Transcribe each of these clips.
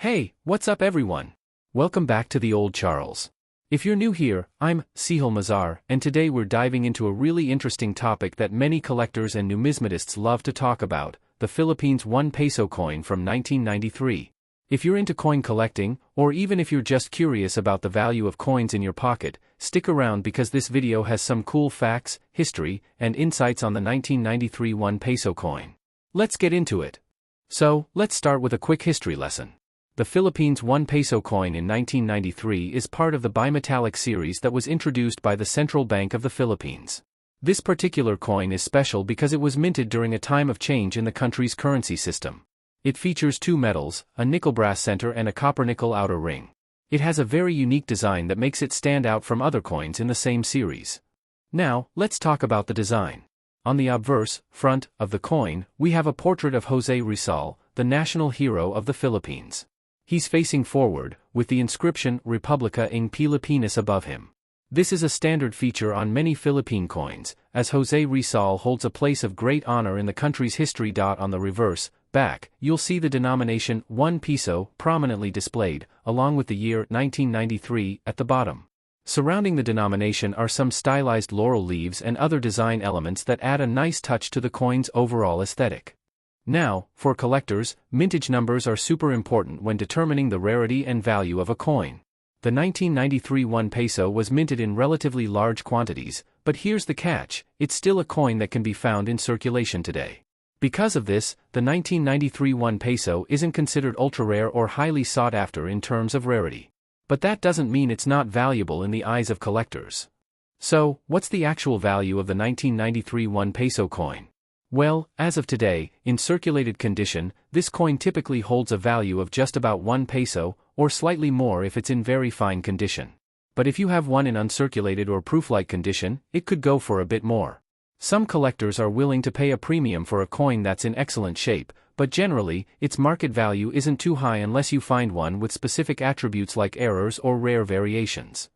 Hey, what's up everyone? Welcome back to the Old Charles. If you're new here, I'm Sihal Mazar, and today we're diving into a really interesting topic that many collectors and numismatists love to talk about, the Philippines 1 peso coin from 1993. If you're into coin collecting, or even if you're just curious about the value of coins in your pocket, stick around because this video has some cool facts, history, and insights on the 1993 1 peso coin. Let's get into it. So, let's start with a quick history lesson. The Philippines 1 peso coin in 1993 is part of the bimetallic series that was introduced by the Central Bank of the Philippines. This particular coin is special because it was minted during a time of change in the country's currency system. It features two metals, a nickel-brass center and a copper-nickel outer ring. It has a very unique design that makes it stand out from other coins in the same series. Now, let's talk about the design. On the obverse, front, of the coin, we have a portrait of Jose Rizal, the national hero of the Philippines. He's facing forward, with the inscription Republica ng Pilipinas above him. This is a standard feature on many Philippine coins, as Jose Rizal holds a place of great honor in the country's history. On the reverse, back, you'll see the denomination 1 Piso prominently displayed, along with the year 1993 at the bottom. Surrounding the denomination are some stylized laurel leaves and other design elements that add a nice touch to the coin's overall aesthetic. Now, for collectors, mintage numbers are super important when determining the rarity and value of a coin. The 1993 1 peso was minted in relatively large quantities, but here's the catch, it's still a coin that can be found in circulation today. Because of this, the 1993 1 peso isn't considered ultra-rare or highly sought after in terms of rarity. But that doesn't mean it's not valuable in the eyes of collectors. So, what's the actual value of the 1993 1 peso coin? Well, as of today, in circulated condition, this coin typically holds a value of just about 1 peso, or slightly more if it's in very fine condition. But if you have one in uncirculated or proof-like condition, it could go for a bit more. Some collectors are willing to pay a premium for a coin that's in excellent shape, but generally, its market value isn't too high unless you find one with specific attributes like errors or rare variations.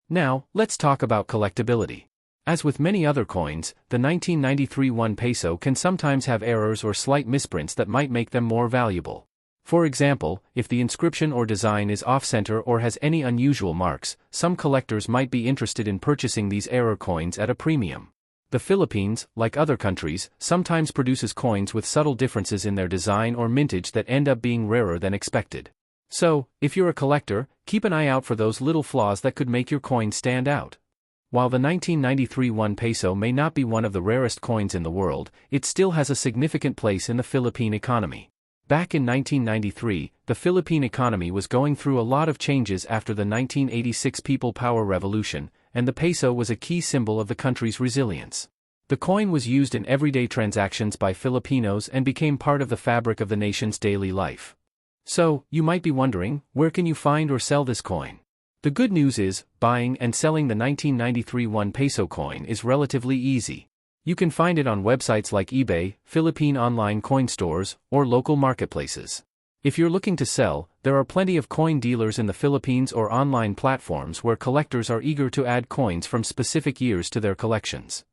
Now, let's talk about collectibility. As with many other coins, the 1993 1 peso can sometimes have errors or slight misprints that might make them more valuable. For example, if the inscription or design is off-center or has any unusual marks, some collectors might be interested in purchasing these error coins at a premium. The Philippines, like other countries, sometimes produces coins with subtle differences in their design or mintage that end up being rarer than expected. So, if you're a collector, keep an eye out for those little flaws that could make your coin stand out. While the 1993 1 peso may not be one of the rarest coins in the world, it still has a significant place in the Philippine economy. Back in 1993, the Philippine economy was going through a lot of changes after the 1986 People Power Revolution, and the peso was a key symbol of the country's resilience. The coin was used in everyday transactions by Filipinos and became part of the fabric of the nation's daily life. So, you might be wondering, where can you find or sell this coin? The good news is, buying and selling the 1993 1 peso coin is relatively easy. You can find it on websites like eBay, Philippine online coin stores, or local marketplaces. If you're looking to sell, there are plenty of coin dealers in the Philippines or online platforms where collectors are eager to add coins from specific years to their collections.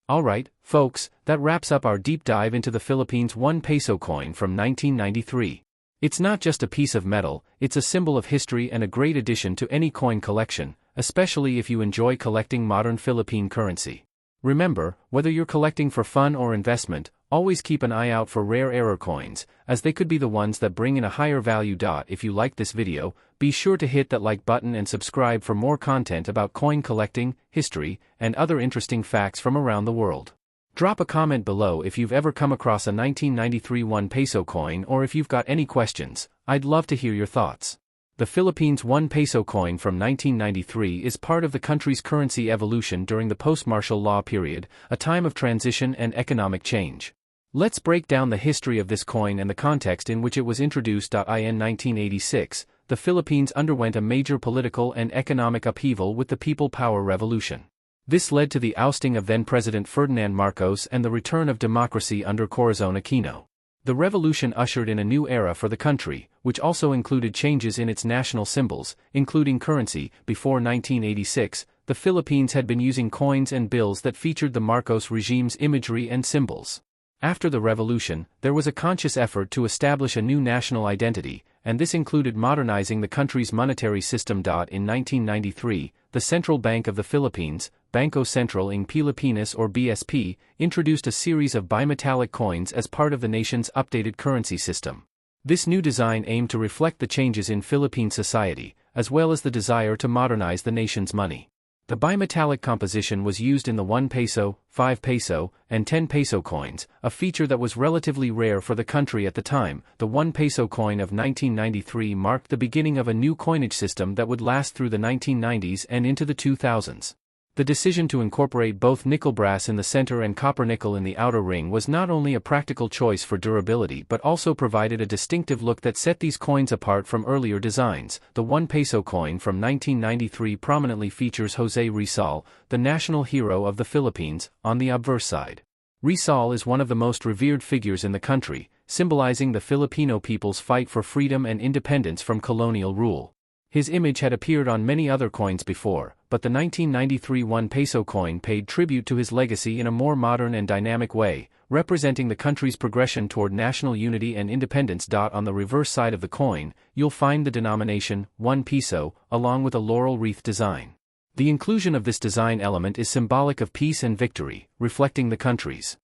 Alright, folks, that wraps up our deep dive into the Philippines 1 peso coin from 1993. It's not just a piece of metal, it's a symbol of history and a great addition to any coin collection, especially if you enjoy collecting modern Philippine currency. Remember, whether you're collecting for fun or investment, always keep an eye out for rare error coins, as they could be the ones that bring in a higher value. If you liked this video, be sure to hit that like button and subscribe for more content about coin collecting, history, and other interesting facts from around the world. Drop a comment below if you've ever come across a 1993 1 peso coin or if you've got any questions. I'd love to hear your thoughts. The Philippines 1 peso coin from 1993 is part of the country's currency evolution during the post-martial law period, a time of transition and economic change. Let's break down the history of this coin and the context in which it was introduced. In 1986, the Philippines underwent a major political and economic upheaval with the People Power Revolution. This led to the ousting of then-President Ferdinand Marcos and the return of democracy under Corazon Aquino. The revolution ushered in a new era for the country, which also included changes in its national symbols, including currency. Before 1986, the Philippines had been using coins and bills that featured the Marcos regime's imagery and symbols. After the revolution, there was a conscious effort to establish a new national identity, and this included modernizing the country's monetary system. In 1993, the Central Bank of the Philippines, Bangko Sentral ng Pilipinas or BSP, introduced a series of bimetallic coins as part of the nation's updated currency system. This new design aimed to reflect the changes in Philippine society, as well as the desire to modernize the nation's money. The bimetallic composition was used in the 1 peso, 5 peso, and 10 peso coins, a feature that was relatively rare for the country at the time. The 1 peso coin of 1993 marked the beginning of a new coinage system that would last through the 1990s and into the 2000s. The decision to incorporate both nickel brass in the center and copper nickel in the outer ring was not only a practical choice for durability but also provided a distinctive look that set these coins apart from earlier designs. The 1 peso coin from 1993 prominently features Jose Rizal, the national hero of the Philippines, on the obverse side. Rizal is one of the most revered figures in the country, symbolizing the Filipino people's fight for freedom and independence from colonial rule. His image had appeared on many other coins before, but the 1993 1 peso coin paid tribute to his legacy in a more modern and dynamic way, representing the country's progression toward national unity and independence. On the reverse side of the coin, you'll find the denomination, 1 Piso, along with a laurel wreath design. The inclusion of this design element is symbolic of peace and victory, reflecting the country's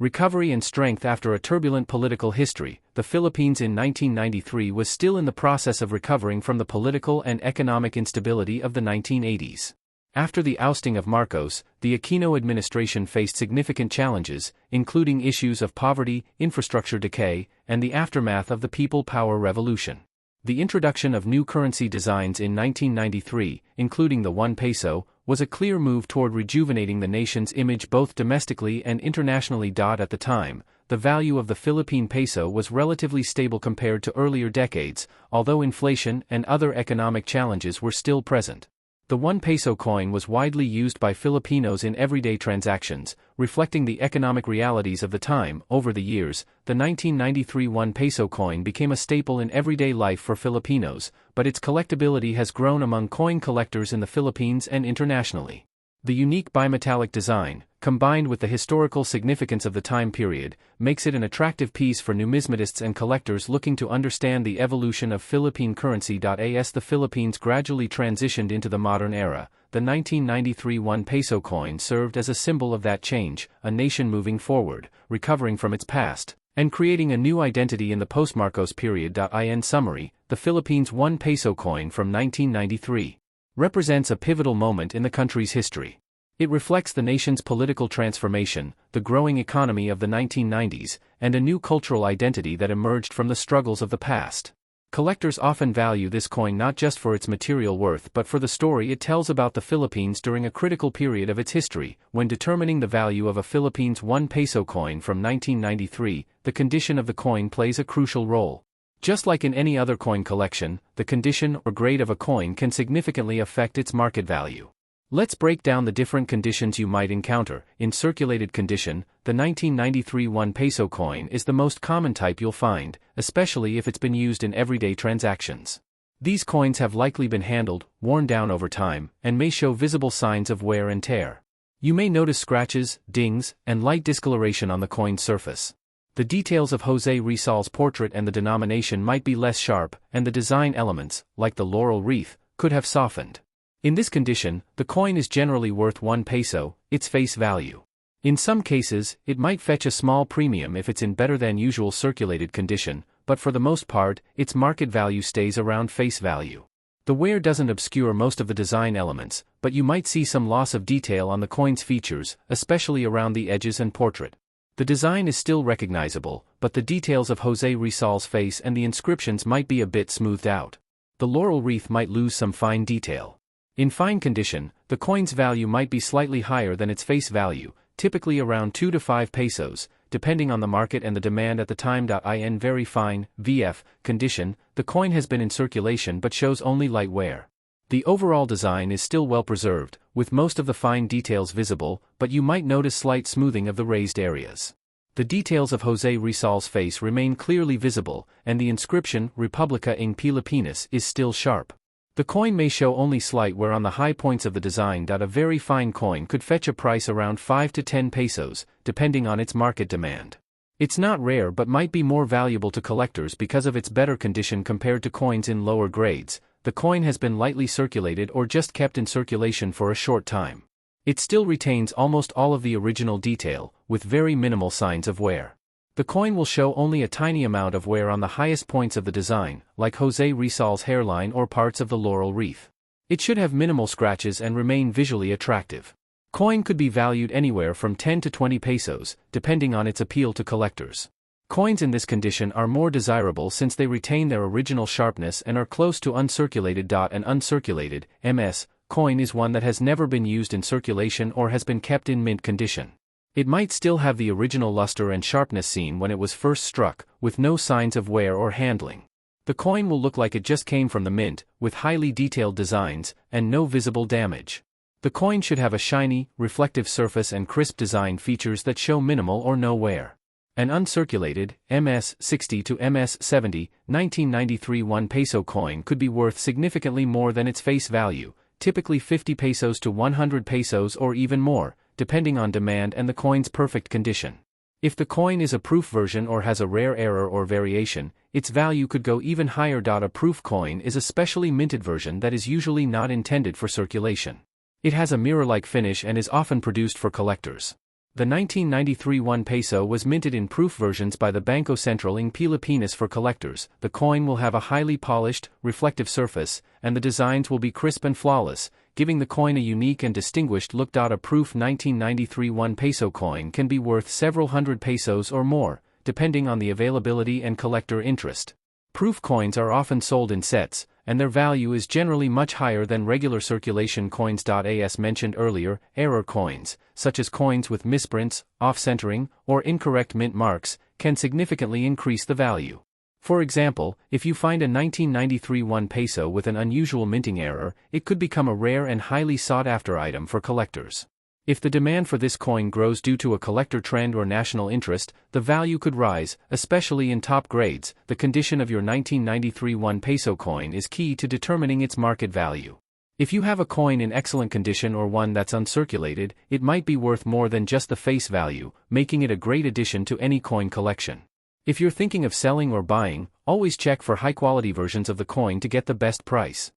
recovery and strength after a turbulent political history. The Philippines in 1993 was still in the process of recovering from the political and economic instability of the 1980s. After the ousting of Marcos, the Aquino administration faced significant challenges, including issues of poverty, infrastructure decay, and the aftermath of the People Power Revolution. The introduction of new currency designs in 1993, including the 1 peso, was a clear move toward rejuvenating the nation's image both domestically and internationally. At the time, the value of the Philippine peso was relatively stable compared to earlier decades, although inflation and other economic challenges were still present. The 1 peso coin was widely used by Filipinos in everyday transactions, reflecting the economic realities of the time. Over the years, the 1993 1 peso coin became a staple in everyday life for Filipinos, but its collectibility has grown among coin collectors in the Philippines and internationally. The unique bimetallic design, combined with the historical significance of the time period, makes it an attractive piece for numismatists and collectors looking to understand the evolution of Philippine currency. As the Philippines gradually transitioned into the modern era, the 1993 1 peso coin served as a symbol of that change, a nation moving forward, recovering from its past, and creating a new identity in the post-Marcos period. In summary, the Philippines 1 peso coin from 1993 represents a pivotal moment in the country's history. It reflects the nation's political transformation, the growing economy of the 1990s, and a new cultural identity that emerged from the struggles of the past. Collectors often value this coin not just for its material worth but for the story it tells about the Philippines during a critical period of its history. When determining the value of a Philippines 1 peso coin from 1993, the condition of the coin plays a crucial role. Just like in any other coin collection, the condition or grade of a coin can significantly affect its market value. Let's break down the different conditions you might encounter. In circulated condition, the 1993 1 peso coin is the most common type you'll find, especially if it's been used in everyday transactions. These coins have likely been handled, worn down over time, and may show visible signs of wear and tear. You may notice scratches, dings, and light discoloration on the coin's surface. The details of Jose Rizal's portrait and the denomination might be less sharp, and the design elements, like the laurel wreath, could have softened. In this condition, the coin is generally worth 1 peso, its face value. In some cases, it might fetch a small premium if it's in better than usual circulated condition, but for the most part, its market value stays around face value. The wear doesn't obscure most of the design elements, but you might see some loss of detail on the coin's features, especially around the edges and portrait. The design is still recognizable, but the details of Jose Rizal's face and the inscriptions might be a bit smoothed out. The laurel wreath might lose some fine detail. In fine condition, the coin's value might be slightly higher than its face value, typically around 2 to 5 pesos, depending on the market and the demand at the time. In very fine, VF, condition, the coin has been in circulation but shows only light wear. The overall design is still well preserved, with most of the fine details visible, but you might notice slight smoothing of the raised areas. The details of Jose Rizal's face remain clearly visible, and the inscription, Republica ng Pilipinas, is still sharp. The coin may show only slight wear on the high points of the design. A very fine coin could fetch a price around 5 to 10 pesos, depending on its market demand. It's not rare but might be more valuable to collectors because of its better condition compared to coins in lower grades. The coin has been lightly circulated or just kept in circulation for a short time. It still retains almost all of the original detail, with very minimal signs of wear. The coin will show only a tiny amount of wear on the highest points of the design, like Jose Rizal's hairline or parts of the laurel wreath. It should have minimal scratches and remain visually attractive. Coin could be valued anywhere from 10 to 20 pesos, depending on its appeal to collectors. Coins in this condition are more desirable since they retain their original sharpness and are close to uncirculated. An uncirculated MS coin is one that has never been used in circulation or has been kept in mint condition. It might still have the original luster and sharpness seen when it was first struck, with no signs of wear or handling. The coin will look like it just came from the mint, with highly detailed designs, and no visible damage. The coin should have a shiny, reflective surface and crisp design features that show minimal or no wear. An uncirculated, MS-60 to MS-70, 1993 1 peso coin could be worth significantly more than its face value, typically 50 pesos to 100 pesos or even more, depending on demand and the coin's perfect condition. If the coin is a proof version or has a rare error or variation, its value could go even higher. A proof coin is a specially minted version that is usually not intended for circulation. It has a mirror-like finish and is often produced for collectors. The 1993 1 peso was minted in proof versions by the Bangko Sentral ng Pilipinas for collectors. The coin will have a highly polished, reflective surface, and the designs will be crisp and flawless, giving the coin a unique and distinguished look. A proof 1993 1 peso coin can be worth several hundred pesos or more, depending on the availability and collector interest. Proof coins are often sold in sets, and their value is generally much higher than regular circulation coins. As mentioned earlier, error coins, such as coins with misprints, off-centering, or incorrect mint marks, can significantly increase the value. For example, if you find a 1993 1 peso with an unusual minting error, it could become a rare and highly sought-after item for collectors. If the demand for this coin grows due to a collector trend or national interest, the value could rise, especially in top grades. The condition of your 1993 1 peso coin is key to determining its market value. If you have a coin in excellent condition or one that's uncirculated, it might be worth more than just the face value, making it a great addition to any coin collection. If you're thinking of selling or buying, always check for high-quality versions of the coin to get the best price.